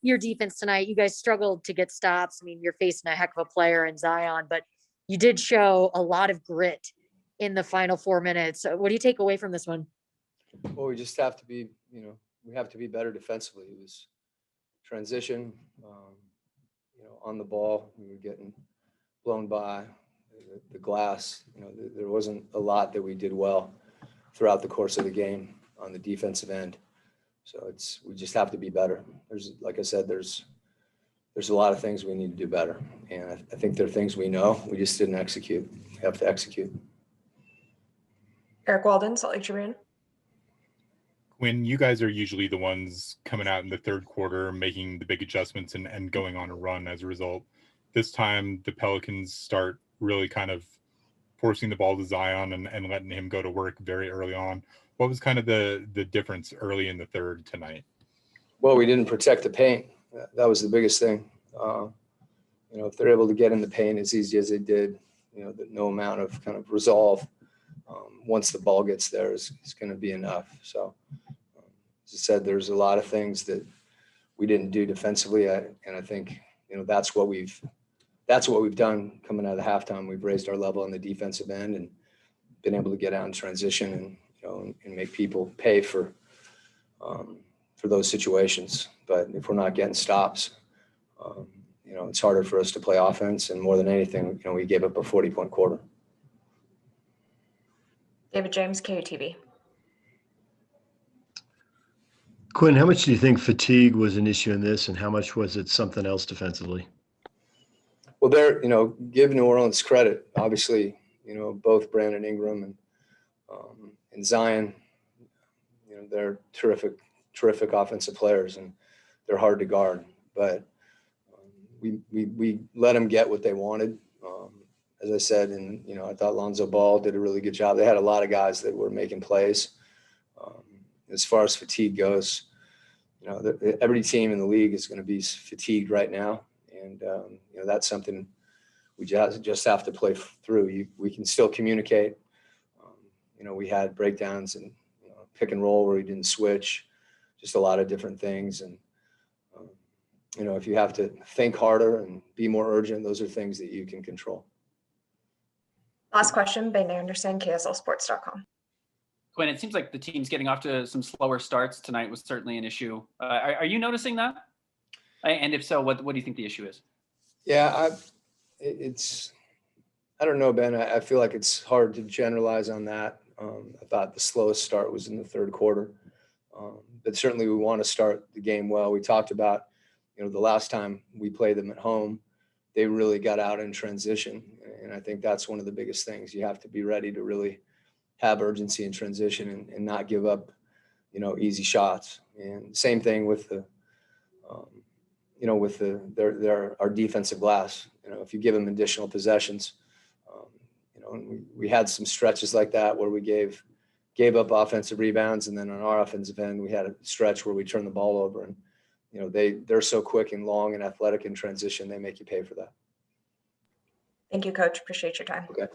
Your defense tonight, you guys struggled to get stops. I mean, you're facing a heck of a player in Zion, but you did show a lot of grit in the final 4 minutes. What do you take away from this one? Well, we just have to be, we have to be better defensively. It was transition, on the ball. We were getting blown by the glass. There wasn't a lot that we did well throughout the course of the game on the defensive end. So we just have to be better. Like I said, there's a lot of things we need to do better. And I think there are things we know, we just didn't execute. We have to execute. Eric Walden, Salt Lake Tribune. When you guys are usually the ones coming out in the third quarter, making the big adjustments and going on a run as a result, this time the Pelicans start really kind of forcing the ball to Zion and letting him go to work very early on. What was kind of the difference early in the third tonight? Well, we didn't protect the paint. That was the biggest thing. If they're able to get in the paint as easy as they did, no amount of kind of resolve once the ball gets there is going to be enough. So, as I said, there's a lot of things that we didn't do defensively, and I think that's what we've done coming out of the halftime. We've raised our level on the defensive end and been able to get out in transition and make people pay for those situations. But if we're not getting stops, it's harder for us to play offense. And more than anything, we gave up a 40-point quarter. David James, KUTV. Quinn, how much do you think fatigue was an issue in this, and how much was it something else defensively? Well, give New Orleans credit. Obviously, both Brandon Ingram and Zion, they're terrific offensive players, and they're hard to guard. But we let them get what they wanted. As I said, and I thought Lonzo Ball did a really good job. They had a lot of guys that were making plays. As far as fatigue goes, every team in the league is going to be fatigued right now, and that's something we just have to play through. We can still communicate. We had breakdowns and pick and roll where we didn't switch, just a lot of different things. And if you have to think harder and be more urgent, those are things that you can control. Last question, Ben Anderson, KSLSports.com. Quinn, it seems like the team's getting off to some slower starts tonight was certainly an issue. Are you noticing that? And if so, what do you think the issue is? Yeah, I don't know, Ben. I feel like it's hard to generalize on that. I thought the slowest start was in the third quarter. But certainly we want to start the game well. We talked about, the last time we played them at home, they really got out in transition. And I think that's one of the biggest things. You have to be ready to really have urgency in transition and not give up, easy shots. And same thing with our defensive glass. If you give them additional possessions, and we had some stretches like that where we gave up offensive rebounds, and then on our offensive end, we had a stretch where we turned the ball over. And they're so quick and long and athletic in transition, they make you pay for that. Thank you, Coach. Appreciate your time. Okay.